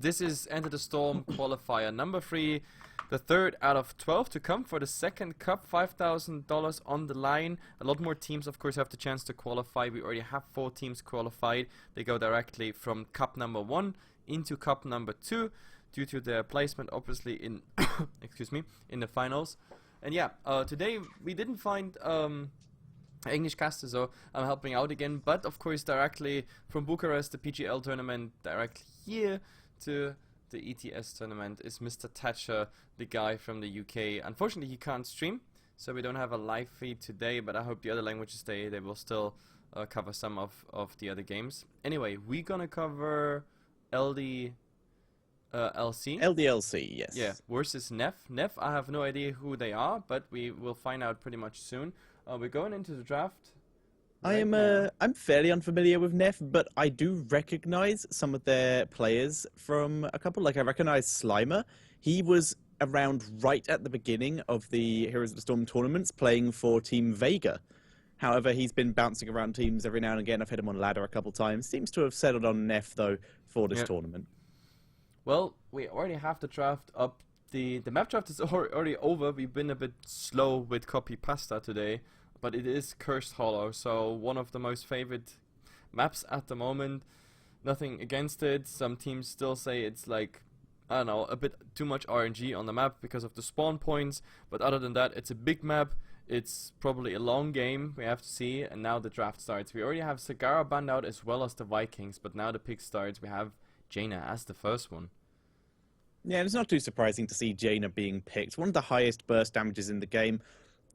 this is Enter the Storm qualifier number 3, the third out of 12 to come for the second cup, $5,000 on the line. A lot more teams, of course, have the chance to qualify. We already have 4 teams qualified. They go directly from cup number 1 into cup number 2 due to their placement, obviously, in excuse me, in the finals. And yeah, today we didn't find English caster, so I'm helping out again, but of course directly from Bucharest, the PGL tournament, directly here to the ETS tournament is Mr. Thatcher, the guy from the UK. Unfortunately, he can't stream, so we don't have a live feed today, but I hope the other languages, they will still cover some of the other games. Anyway, we're gonna cover LDLC. LDLC, yes. Yeah, versus NEFF. NEFF, I have no idea who they are, but we will find out pretty much soon. We're going into the draft. I'm fairly unfamiliar with NEFF, but I do recognize some of their players from a couple. Like, I recognize Slimer. He was around right at the beginning of the Heroes of the Storm tournaments, playing for Team Vega. However, he's been bouncing around teams every now and again. I've had him on ladder a couple times. Seems to have settled on NEFF, though, for this tournament. Well, we already have the draft up. The map draft is already over. We've been a bit slow with copy pasta today, but it is Cursed Hollow, so one of the most favored maps at the moment. Nothing against it. Some teams still say it's like, I don't know, a bit too much RNG on the map because of the spawn points, but other than that, it's a big map. It's probably a long game, we have to see, and now the draft starts. We already have Sagara banned out as well as the Vikings, but now the pick starts. We have Jaina as the first one. Yeah, it's not too surprising to see Jaina being picked. One of the highest burst damages in the game.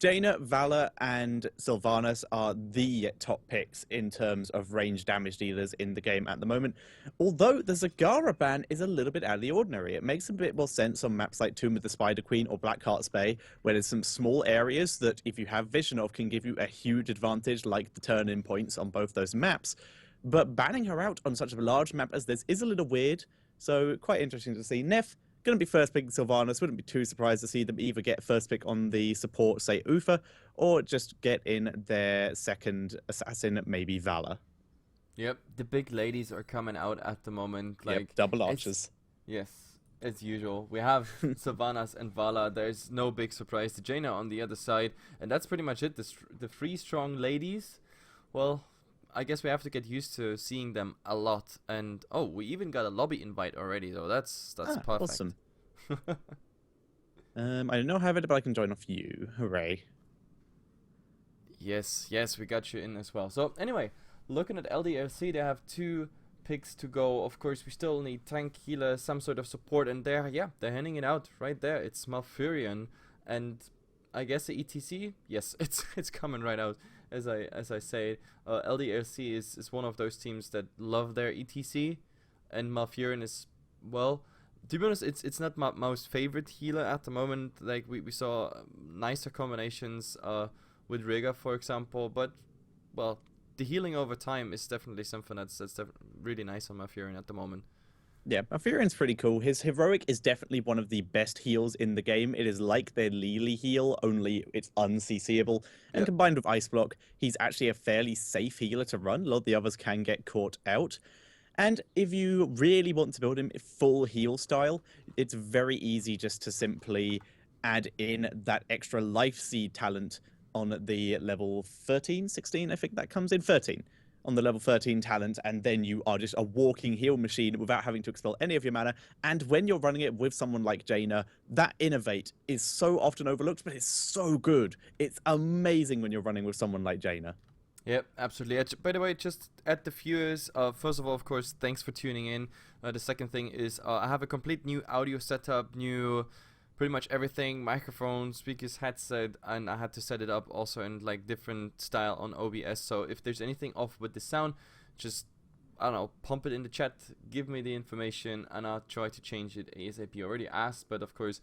Jaina, Valor, and Sylvanas are the top picks in terms of range damage dealers in the game at the moment. Although the Zagara ban is a little bit out of the ordinary. It makes a bit more sense on maps like Tomb of the Spider Queen or Blackheart's Bay, where there's some small areas that, if you have vision of, can give you a huge advantage, like the turn-in points on both those maps. But banning her out on such a large map as this is a little weird. So quite interesting to see. NEFF going to be first picking Sylvanas. Wouldn't be too surprised to see them either get first pick on the support, say Ufa, or just get in their second assassin, maybe Valor. Yep, the big ladies are coming out at the moment. Like, yep, double archers. Yes, as usual. We have Sylvanas and Vala. There's no big surprise. The Jaina on the other side, and that's pretty much it. The 3 strong ladies. Well, I guess we have to get used to seeing them a lot. And oh, we even got a lobby invite already, though. That's perfect. Awesome. I don't know how it, but I can join off you. Hooray! Yes, we got you in as well. So anyway, looking at LDLC, they have 2 picks to go. Of course, we still need tank, healer, some sort of support, and they're handing it out right there. It's Malfurion, and I guess the ETC. Yes, it's coming right out. As I say, LDLC is one of those teams that love their ETC, and Malfurion is, well, to be honest, it's not my most favorite healer at the moment. Like, we saw nicer combinations with Riga, for example, but, well, the healing over time is definitely something that's really nice on Malfurion at the moment. Yeah, Malfurion's pretty cool. His heroic is definitely one of the best heals in the game. It is like their Lily heal, only it's un-CCable. And combined with Ice Block, he's actually a fairly safe healer to run. A lot of the others can get caught out. And if you really want to build him full heal style, it's very easy just to simply add in that extra Life Seed talent on the level 13, 16, I think that comes in, 13. On the level 13 talent, and then you are just a walking heal machine without having to expel any of your mana. And when you're running it with someone like Jaina, that Innovate is so often overlooked, but it's so good. It's amazing when you're running with someone like Jaina. Yep, absolutely. By the way, just at the viewers, first of all, of course, thanks for tuning in. The second thing is I have a complete new audio setup, new pretty much everything, microphone, speakers, headset, and I had to set it up also in like different style on OBS. So if there's anything off with the sound, just, I don't know, pump it in the chat, give me the information, and I'll try to change it ASAP. I already asked, but of course,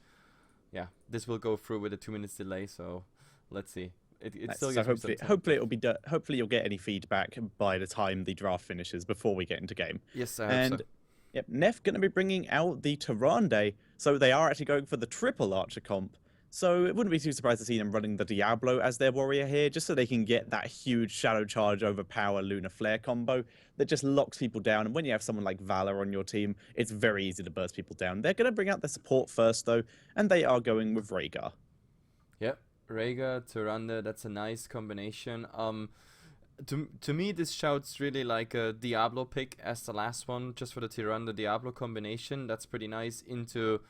yeah, this will go through with a 2 minutes delay, so let's see. It still so gets hopefully it'll be done. Hopefully you'll get any feedback by the time the draft finishes before we get into game. Yes, I hope so. Yep, NEFF going to be bringing out the Tyrande, so they are actually going for the triple archer comp. So it wouldn't be too surprised to see them running the Diablo as their warrior here, just so they can get that huge Shadow Charge overpower Lunar Flare combo that just locks people down. And when you have someone like Valor on your team, it's very easy to burst people down. They're going to bring out their support first, though, and they are going with Rhaegar. Yep, Rhaegar, Tyrande, that's a nice combination. To me, this shouts really like a Diablo pick as the last one, just for the Tyrande Diablo combination. That's pretty nice. Into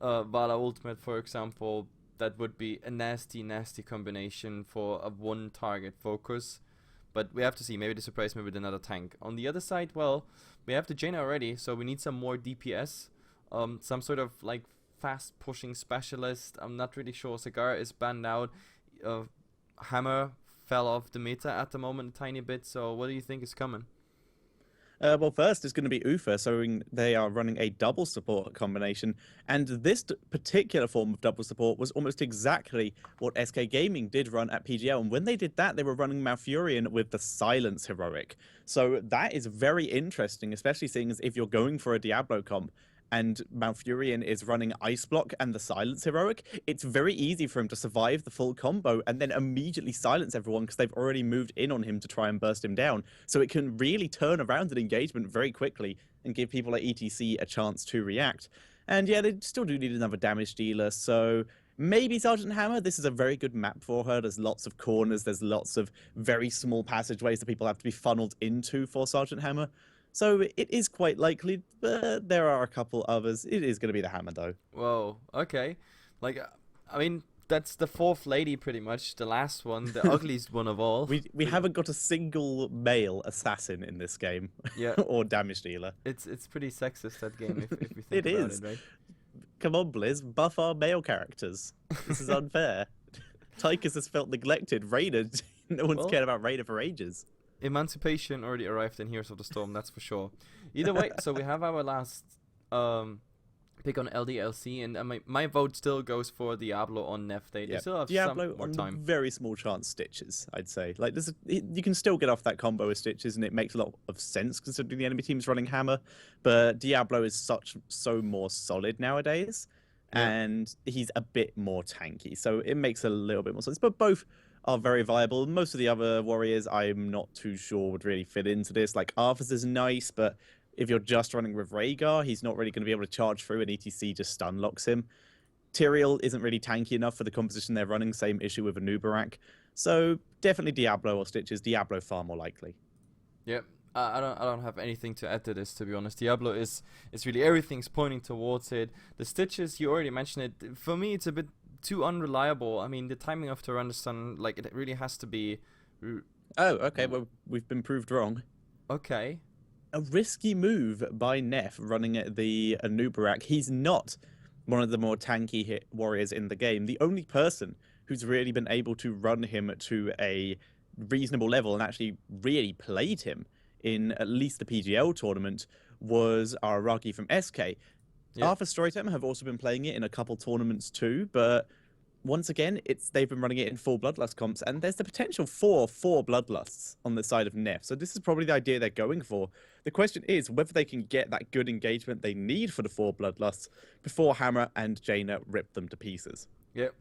Vala Ultimate, for example, that would be a nasty, nasty combination for a one target focus. But we have to see. Maybe they surprise me with another tank. On the other side, well, we have the Jaina already, so we need some more DPS. Some sort of like fast pushing specialist. I'm not really sure. Cigar is banned out. Hammer fell off the meta at the moment a tiny bit. So what do you think is coming? Well, first it's going to be Ufa, so they are running a double support combination, and this particular form of double support was almost exactly what SK Gaming did run at PGL, and when they did that, they were running Malfurion with the Silence Heroic. So that is very interesting, especially seeing as if you're going for a Diablo comp, and Malfurion is running Ice Block and the Silence Heroic, it's very easy for him to survive the full combo and then immediately silence everyone because they've already moved in on him to try and burst him down. So it can really turn around an engagement very quickly and give people like ETC a chance to react. And yeah, they still do need another damage dealer, so maybe Sergeant Hammer. This is a very good map for her. There's lots of corners, there's lots of very small passageways that people have to be funneled into for Sergeant Hammer. So it is quite likely, but there are a couple others. It is going to be the Hammer, though. Whoa, okay. Like, I mean, that's the fourth lady pretty much, the last one, the ugliest one of all. We haven't got a single male assassin in this game, Yeah, or damage dealer. it's pretty sexist, that game, if we think about it, right? Come on, Blizz, buff our male characters. This is unfair. Tychus has felt neglected. Raider, no one's cared about Raider for ages. Emancipation already arrived in Heroes of the Storm, that's for sure. Either way, so we have our last pick on LDLC, and my vote still goes for Diablo on NEFF. They still have Diablo some more on time. Very small chance Stitches, I'd say. Like you can still get off that combo with Stitches, and it makes a lot of sense considering the enemy team's running Hammer. But Diablo is so more solid nowadays, and he's a bit more tanky, so it makes a little bit more sense. But both are very viable. Most of the other warriors, I'm not too sure would really fit into this. Like Arthur's is nice, but if you're just running with Rhaegar, he's not really going to be able to charge through, and ETC just stun locks him. Tyrael isn't really tanky enough for the composition they're running. Same issue with Anubarak. So definitely Diablo or Stitches. Diablo far more likely. Yep. I don't have anything to add to this, to be honest. Diablo is really, everything's pointing towards it. The Stitches, you already mentioned it. For me, it's a bit too unreliable. I mean, the timing of Tyrande stun, like, it really has to be... Oh, okay. Well, we've been proved wrong. Okay. A risky move by NEFF running at the Anubarak. He's not one of the more tanky warriors in the game. The only person who's really been able to run him to a reasonable level and actually really played him in at least the PGL tournament was Araki from SK. Yeah. Arthur Storytime have also been playing it in a couple tournaments too, but once again, they've been running it in full Bloodlust comps, and there's the potential for 4 Bloodlusts on the side of NEFF. So this is probably the idea they're going for. The question is whether they can get that good engagement they need for the 4 Bloodlusts before Hammer and Jaina rip them to pieces. Yep.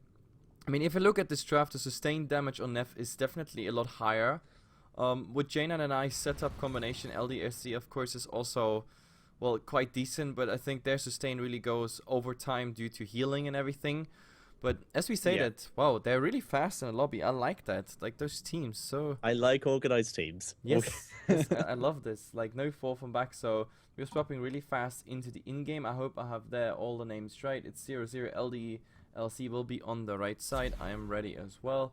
I mean, if you look at this draft, the sustained damage on NEFF is definitely a lot higher. With Jaina and I setup combination, LDLC, of course, is also, well, quite decent, but I think their sustain really goes over time due to healing and everything. But as we stated, wow, they're really fast in the lobby. I like that. Like, those teams, so... I like organized teams. Yes, yes, I love this. Like, no fall from back, so we're swapping really fast into the in-game. I hope I have there all the names right. It's 00 LDLC will be on the right side. I am ready as well.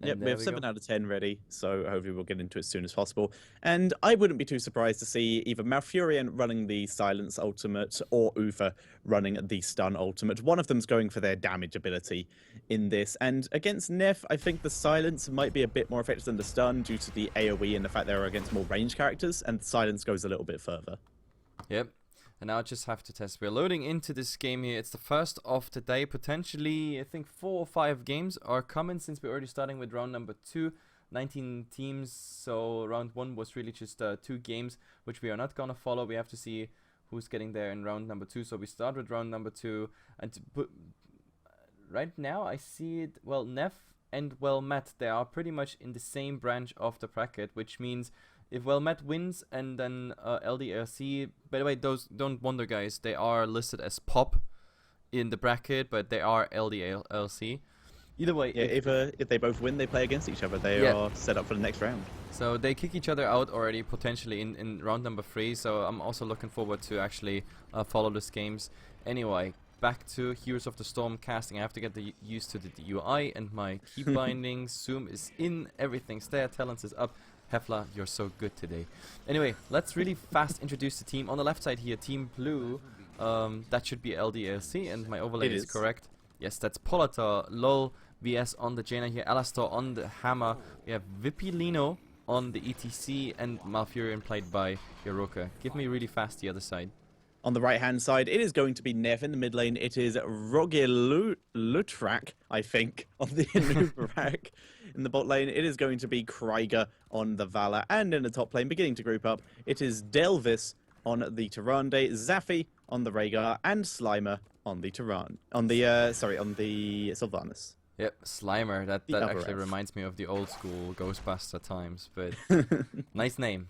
Yep, we have 7 out of 10 ready, so hopefully we'll get into it as soon as possible. And I wouldn't be too surprised to see either Malfurion running the Silence Ultimate or Ufa running the Stun Ultimate. One of them's going for their damage ability in this. And against NEFF, I think the Silence might be a bit more effective than the Stun due to the AoE and the fact they're against more ranged characters, and the Silence goes a little bit further. Yep. And now I just have to test. We're loading into this game here. It's the first of the day. Potentially, I think 4 or 5 games are coming since we're already starting with round number 2. 19 teams, so round 1 was really just 2 games, which we are not going to follow. We have to see who's getting there in round number 2. So we start with round number 2. And right now I see it, well, NEFF and Matt, they are pretty much in the same branch of the bracket, which means if Matt wins and then LDLC, by the way, those, don't wonder guys, they are listed as POP in the bracket, but they are LDLC. Either way, yeah, if they both win, they play against each other. They are set up for the next round. So they kick each other out already potentially in round number 3. So I'm also looking forward to actually follow these games. Anyway, back to Heroes of the Storm casting. I have to get used to the UI and my key bindings. Zoom is in, everything's there, talents is up. Hefla, you're so good today. Anyway, let's really fast introduce the team. On the left side here, Team Blue. That should be LDLC, and my overlay is correct. Yes, that's Polata, LOL, VS on the Jaina here, Alastor on the Hammer. We have Vipilino on the ETC, and Malfurion played by Hiroka. Give me really fast the other side. On the right-hand side, it is going to be NEFF. In the mid lane, it is Rogilutrak, I think, on the Anubarak. In the bot lane, it is going to be Krieger on the Valor. And in the top lane, beginning to group up, it is Delvis on the Tyrande, Zaffi on the Rhaegar, and Slimer on the on the Sylvanas. Yep, Slimer. That actually reminds me of the old school Ghostbuster times, but nice name.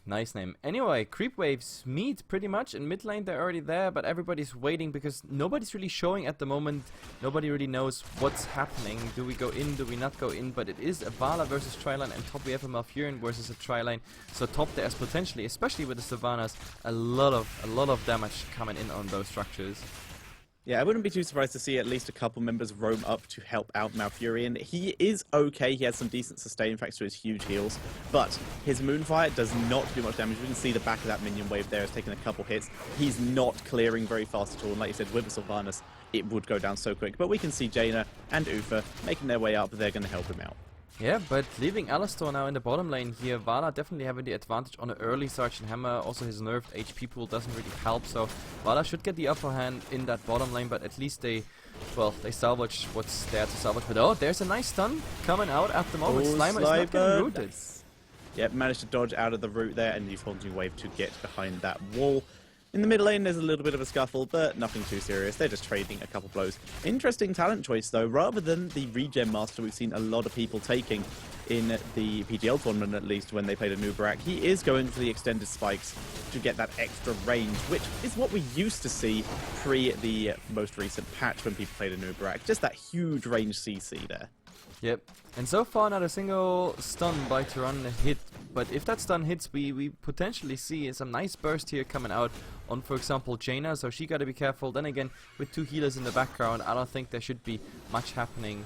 Anyway, creep waves meet pretty much in mid lane. They're already there, but everybody's waiting because nobody's really showing at the moment. Nobody really knows what's happening. Do we go in? Do we not go in? But it is a Vala versus Triline, and top we have a Malfurion versus a Triline. So top there's potentially, especially with the Sylvanas, a lot of damage coming in on those structures. Yeah, I wouldn't be too surprised to see at least a couple members roam up to help out Malfurion. He is okay, he has some decent sustain thanks to his huge heals, but his Moonfire does not do much damage. You can see the back of that minion wave there has taken a couple hits. He's not clearing very fast at all, and like you said, with the Sylvanas, it would go down so quick. But we can see Jaina and Ufa making their way up, they're going to help him out. Yeah, but leaving Alastor now in the bottom lane here, Vala definitely having the advantage on an early Sergeant Hammer. Also his nerfed HP pool doesn't really help, so Vala should get the upper hand in that bottom lane, but at least they salvage what's there to salvage. But oh, there's a nice stun coming out at the moment. Slimer is not getting rooted. Nice. Yep, managed to dodge out of the route there and use Haunting Wave to get behind that wall. In the mid lane, there's a little bit of a scuffle, but nothing too serious. They're just trading a couple blows. Interesting talent choice, though. Rather than the Regen Master we've seen a lot of people taking in the PGL tournament, at least, when they played a Nubarak, he is going for the extended spikes to get that extra range, which is what we used to see pre the most recent patch when people played a Nubarak. Just that huge range CC there. Yep, and so far not a single stun by Tyrann hit, but if that stun hits, we potentially see some nice burst here coming out on, for example, Jaina, so she gotta be careful. Then again, with 2 healers in the background, I don't think there should be much happening.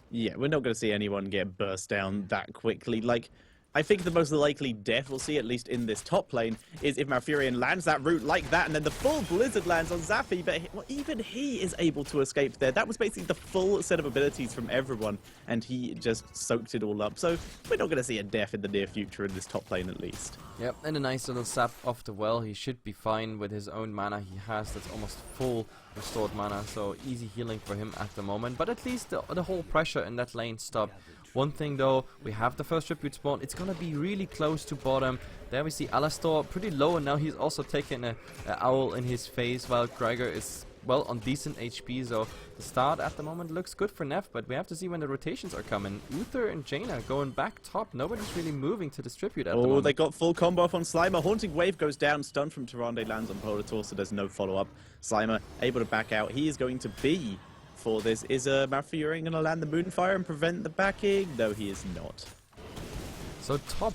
Yeah, we're not going to see anyone get burst down that quickly. Like, I think the most likely death we'll see, at least in this top lane, is if Malfurion lands that route like that, and then the full Blizzard lands on Zaffi, but even he is able to escape there. That was basically the full set of abilities from everyone, and he just soaked it all up. So we're not going to see a death in the near future in this top lane, at least. Yep, and a nice little sap off the well. He should be fine with his own mana he has. That's almost full restored mana, so easy healing for him at the moment. But at least the whole pressure in that lane stopped. One thing though, we have the first tribute spawn. It's gonna be really close to bottom. There we see Alastor pretty low, and now he's also taking a owl in his face, while Krieger is, well, on decent HP. So the start at the moment looks good for NEFF, but we have to see when the rotations are coming. Uther and Jaina going back top. Nobody's really moving to this tribute at the moment. Oh, they got full combo off on Slimer. Haunting Wave goes down, stun from Tyrande lands on Polator, so there's no follow-up. Slimer able to back out. He is going to be... for this. Is Malfurion going to land the Moonfire and prevent the backing? No, he is not. So top,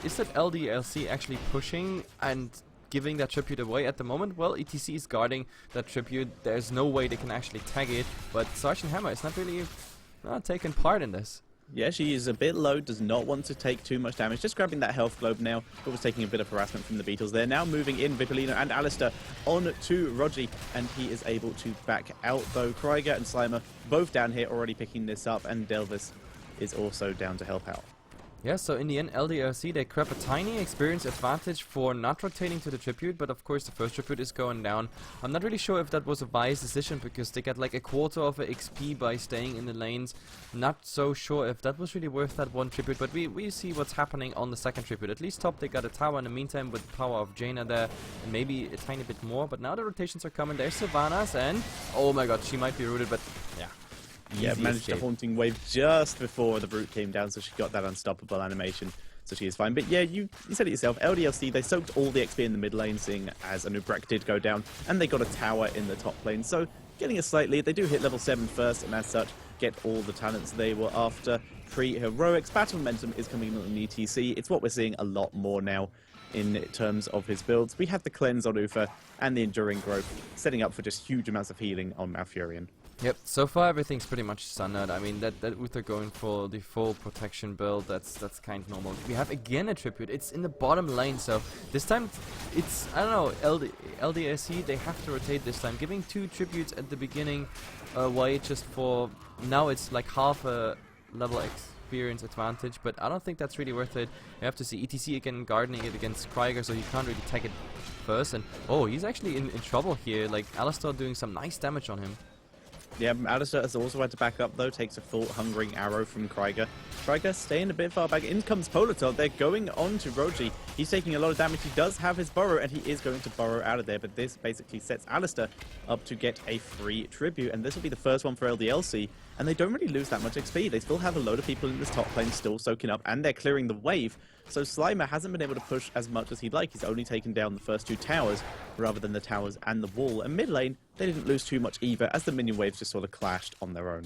is that LDLC actually pushing and giving that tribute away at the moment? Well, ETC is guarding that tribute. There's no way they can actually tag it, but Sergeant Hammer is not really taking part in this. Yeah, she is a bit low, does not want to take too much damage. Just grabbing that health globe now, but was taking a bit of harassment from the Beatles there. Now moving in, Vippolino and Alistair on to Rogi, and he is able to back out, though. Krieger and Slimer both down here already picking this up, and Delvis is also down to help out. Yeah, so in the end, LDLC, they grab a tiny experience advantage for not rotating to the tribute, but of course the first tribute is going down. I'm not really sure if that was a wise decision, because they get like a quarter of a XP by staying in the lanes. Not so sure if that was really worth that one tribute, but we see what's happening on the second tribute. At least top, they got a tower in the meantime with the power of Jaina there, and maybe a tiny bit more, but now the rotations are coming. There's Sylvanas, and oh my god, she might be rooted, but yeah. Yeah, managed a haunting wave just before the root came down, so she got that unstoppable animation, so she is fine. But yeah, you said it yourself, LDLC, they soaked all the XP in the mid lane, seeing as Anub'arak did go down, and they got a tower in the top lane, so getting a slight lead. They do hit level 7 first, and as such, get all the talents they were after. Pre-heroics, battle momentum is coming in on ETC. It's what we're seeing a lot more now in terms of his builds. We have the cleanse on Uther and the enduring growth, setting up for just huge amounts of healing on Malfurion. Yep, so far everything's pretty much standard. I mean, that Uther going for the full protection build, that's kind of normal. We have again a tribute. It's in the bottom lane, so this time it's, I don't know, LDSC, they have to rotate this time. Giving 2 tributes at the beginning, why just for, now it's like half a level experience advantage, but I don't think that's really worth it. You have to see ETC again gardening it against Krieger, so you can't really tag it first. And oh, he's actually in trouble here, like Alistar doing some nice damage on him. Yeah, Alistar has also had to back up, though. Takes a full Hungering Arrow from Krieger. Krieger staying a bit far back. In comes Politol. They're going on to Roji. He's taking a lot of damage. He does have his burrow, and he is going to burrow out of there. But this basically sets Alistar up to get a free tribute. And this will be the first one for LDLC. And they don't really lose that much XP. They still have a load of people in this top lane still soaking up, and they're clearing the wave. So Slimer hasn't been able to push as much as he'd like. He's only taken down the first 2 towers, rather than the towers and the wall. And mid lane, they didn't lose too much either, as the minion waves just sort of clashed on their own.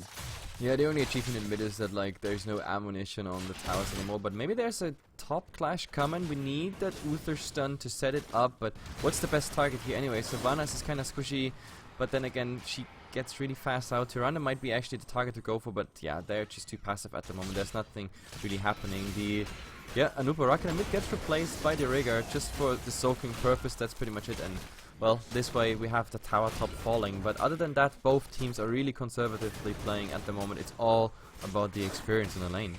Yeah, the only achievement in mid is that like there's no ammunition on the towers anymore, but maybe there's a top clash coming. We need that Uther stun to set it up, but what's the best target here anyway? Sylvanas is kind of squishy, but then again, she gets really fast out. Tyrande might be actually the target to go for, but yeah, they're just too passive at the moment. There's nothing really happening. Yeah, Anub'arak in the mid gets replaced by the Rigger just for the soaking purpose. That's pretty much it. And well, this way we have the tower top falling. But other than that, both teams are really conservatively playing at the moment. It's all about the experience in the lane.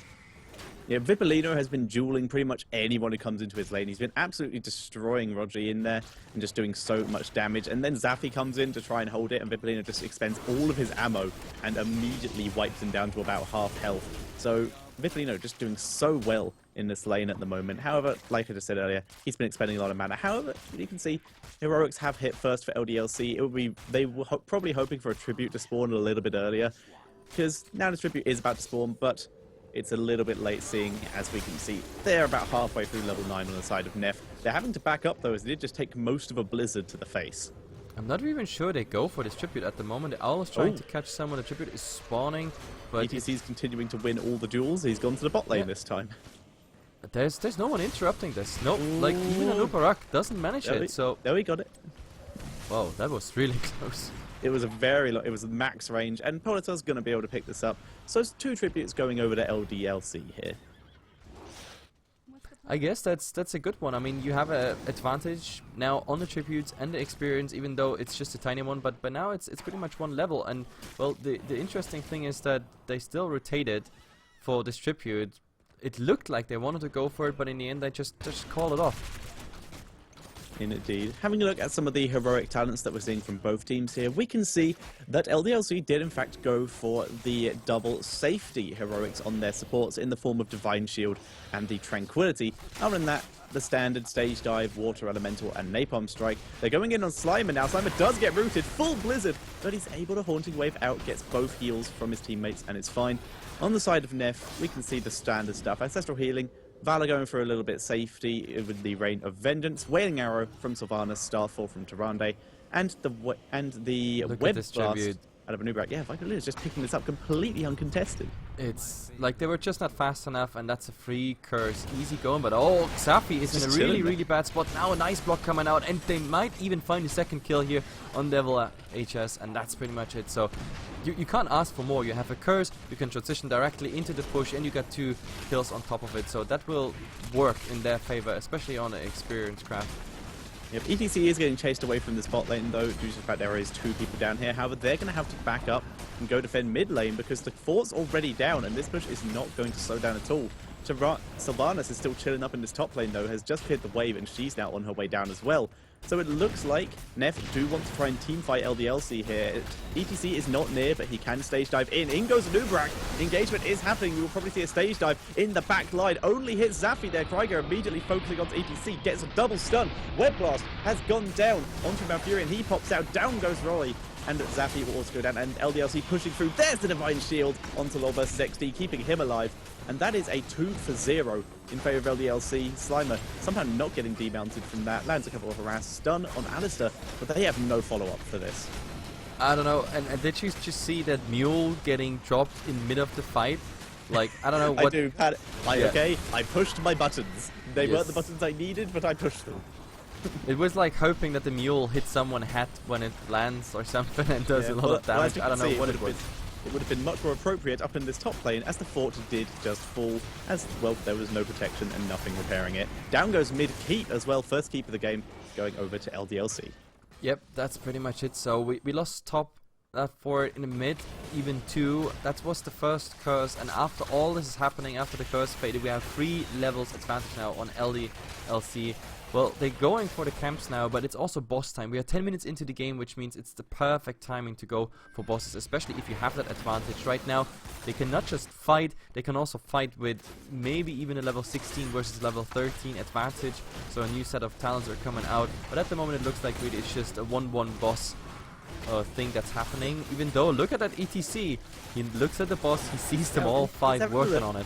Yeah, Vipolino has been dueling pretty much anyone who comes into his lane. He's been absolutely destroying Roger in there and just doing so much damage. And then Zaffi comes in to try and hold it, and Vipolino just expends all of his ammo and immediately wipes him down to about half health. So Vipolino just doing so well in this lane at the moment. However, like I just said earlier, he's been expending a lot of mana. However, you can see heroics have hit first for LDLC. It would be, they were probably hoping for a tribute to spawn a little bit earlier, because now the tribute is about to spawn, but it's a little bit late, seeing as we can see they're about halfway through level 9 on the side of NEFF. They're having to back up though, as they did just take most of a blizzard to the face. I'm not even sure they go for this tribute at the moment. The owl is trying to catch someone. The tribute is spawning, but ETC's continuing to win all the duels. He's gone to the bot lane this time. There's no one interrupting this. Nope, like even Anub'arak doesn't manage it. So there we got it. Wow, that was really close. It was a very it was max range, and Politol's going to be able to pick this up. So it's 2 tributes going over to LDLC here. I guess that's a good one. I mean, you have an advantage now on the tributes and the experience, even though it's just a tiny one. But now it's pretty much one level. And well, the interesting thing is that they still rotated for this tribute. It looked like they wanted to go for it, but in the end they just called it off. Indeed. Having a look at some of the heroic talents that we're seeing from both teams here, we can see that LDLC did in fact go for the double safety heroics on their supports in the form of Divine Shield and the Tranquility. Other than that, the standard Stage Dive, Water Elemental and Napalm Strike. They're going in on Slimer now. Slimer does get rooted, full Blizzard, but he's able to Haunting Wave out, gets both heals from his teammates, and it's fine. On the side of NEFF, we can see the standard stuff. Ancestral Healing, Valor going for a little bit of safety with the Rain of Vengeance, Wailing Arrow from Sylvanas, Starfall from Tyrande, and the Web Blast out of Anub'arak. Yeah, Vipolino's just picking this up completely uncontested. It's like they were just not fast enough, and that's a free curse. Easy going, but oh, Xafi is in a really bad spot. Now a nice block coming out, and they might even find a second kill here on Devil HS, and that's pretty much it. So you can't ask for more. You have a curse, you can transition directly into the push, and you got 2 kills on top of it. So that will work in their favor, especially on an experienced craft. Yep, ETC is getting chased away from this bot lane though, due to the fact there is 2 people down here. However, they're going to have to back up and go defend mid lane because the fort's already down, and this push is not going to slow down at all. Sylvanas is still chilling up in this top lane, though, has just cleared the wave, and she's now on her way down as well. So it looks like NEFF do want to try and teamfight LDLC here. ETC is not near, but he can stage dive in. In goes Nubrak. Engagement is happening. We will probably see a stage dive in the back line. Only hits Zaffi there. Krieger immediately focusing on ETC. Gets a double stun. Web Blast has gone down onto Malfurion. He pops out. Down goes Rolly. And Zaffi will also go down. And LDLC pushing through. There's the Divine Shield onto Lol versus XD, keeping him alive. And that is a 2-for-0 in favor of LDLC. Slimer somehow not getting demounted from that. Lands a couple of harass. Stun on Alistair, but they have no follow-up for this. I don't know. And did you just see that Mule getting dropped in mid of the fight? Like, I don't know what... I do. Okay, I pushed my buttons. They weren't the buttons I needed, but I pushed them. It was like hoping that the Mule hits someone hat when it lands or something and does a lot of damage. I don't know what it was. It would have been much more appropriate up in this top lane, as the fort did just fall, as, well, there was no protection and nothing repairing it. Down goes mid keep as well, first keep of the game, going over to LDLC. Yep, that's pretty much it. So we lost top fort in the mid, even 2. That was the first curse, and after all this is happening, after the curse faded, we have 3 levels advantage now on LDLC. Well, they're going for the camps now, but it's also boss time. We are 10 minutes into the game, which means it's the perfect timing to go for bosses, especially if you have that advantage. Right now, they can not just fight, they can also fight with maybe even a level 16 versus level 13 advantage. So a new set of talents are coming out, but at the moment it looks like really it's just a 1-1 boss thing that's happening. Even though, look at that ETC, he looks at the boss, he sees them all 5 working on it.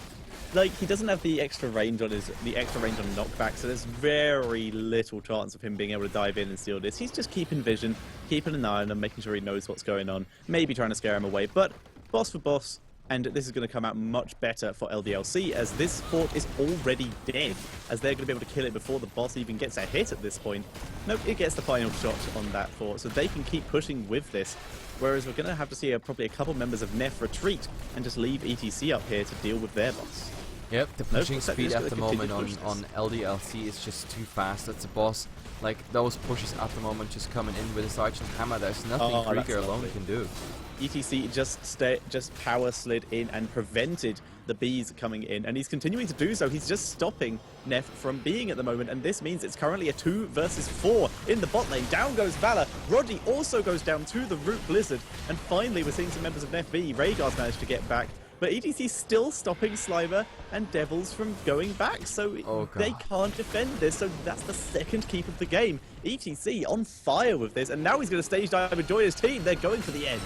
Like, he doesn't have the extra range on knockback, so there's very little chance of him being able to dive in and steal this. He's just keeping vision, keeping an eye on him, making sure he knows what's going on, maybe trying to scare him away, but boss for boss, and this is going to come out much better for LDLC, as this fort is already dead, as they're going to be able to kill it before the boss even gets a hit at this point. Nope, it gets the final shot on that fort, so they can keep pushing with this. Whereas we're going to have to see probably a couple members of NEFF retreat and just leave ETC up here to deal with their boss. Yep, the pushing speed at the moment on LDLC is just too fast. That's a boss. Like, those pushes at the moment just coming in with a Sergeant Hammer. There's nothing Krieger alone can do. ETC just power slid in and prevented the bees coming in, and he's continuing to do so. He's just stopping NEFF from being at the moment, and this means it's currently a 2 versus 4 in the bot lane. Down goes Valor. Roddy also goes down to the Root Blizzard, and finally we're seeing some members of NEFF B. Rhaegar's managed to get back, but ETC's still stopping Slimer and Devils from going back, so they can't defend this, so that's the second keep of the game. ETC on fire with this, and now he's going to stage dive and join his team. They're going for the end.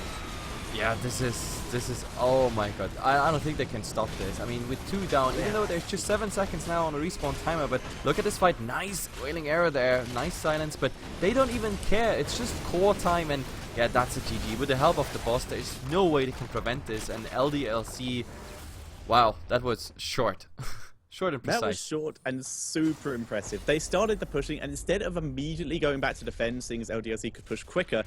Yeah, this is, oh my god. I don't think they can stop this. I mean, with 2 down, even though there's just 7 seconds now on a respawn timer, but look at this fight. Nice wailing arrow there, nice silence, but they don't even care. It's just core time, and yeah, that's a GG. With the help of the boss, there's no way they can prevent this, and LDLC, wow, that was short. Short and precise. That was short and super impressive. They started the pushing, and instead of immediately going back to defend, seeing as LDLC could push quicker,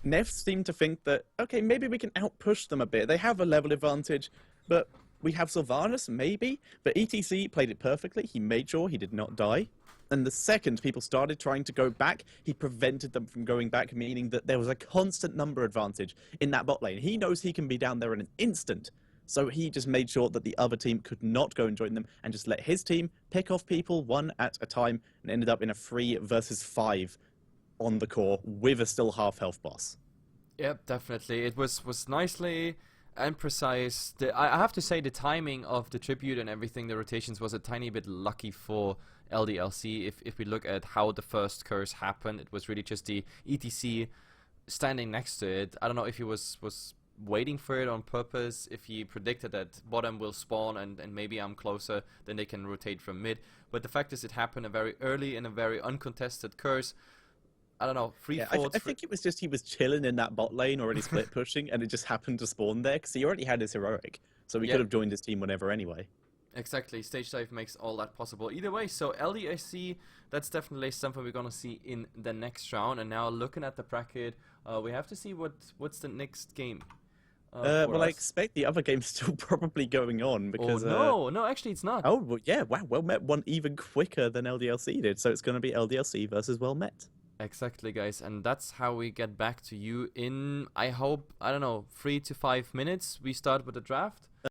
NEFF seemed to think that, okay, maybe we can outpush them a bit. They have a level advantage, but we have Sylvanas, maybe. But ETC played it perfectly. He made sure he did not die. And the second people started trying to go back, he prevented them from going back, meaning that there was a constant number advantage in that bot lane. He knows he can be down there in an instant. So he just made sure that the other team could not go and join them, and just let his team pick off people one at a time, and ended up in a 3 versus 5 on the core with a still half health boss. Yep, definitely. It was nicely and precise. I have to say the timing of the tribute and everything, the rotations, was a tiny bit lucky for LDLC. If we look at how the first curse happened, it was really just the ETC standing next to it. I don't know if he was waiting for it on purpose, if he predicted that bottom will spawn and maybe I'm closer, then they can rotate from mid. But the fact is, it happened very early in a very uncontested curse. I don't know, I think it was just he was chilling in that bot lane, already split pushing, and it just happened to spawn there, because he already had his heroic, so he could have joined his team whenever anyway. Exactly, stage dive makes all that possible. Either way, so LDLC, that's definitely something we're gonna see in the next round. And now looking at the bracket, we have to see what's the next game. Well, I expect the other game's still probably going on, because... no, actually it's not. Oh, well, yeah, wow, Well Met won even quicker than LDLC did, so it's going to be LDLC versus Well Met. Exactly, guys, and that's how we get back to you in, I hope, I don't know, 3 to 5 minutes. We start with the draft.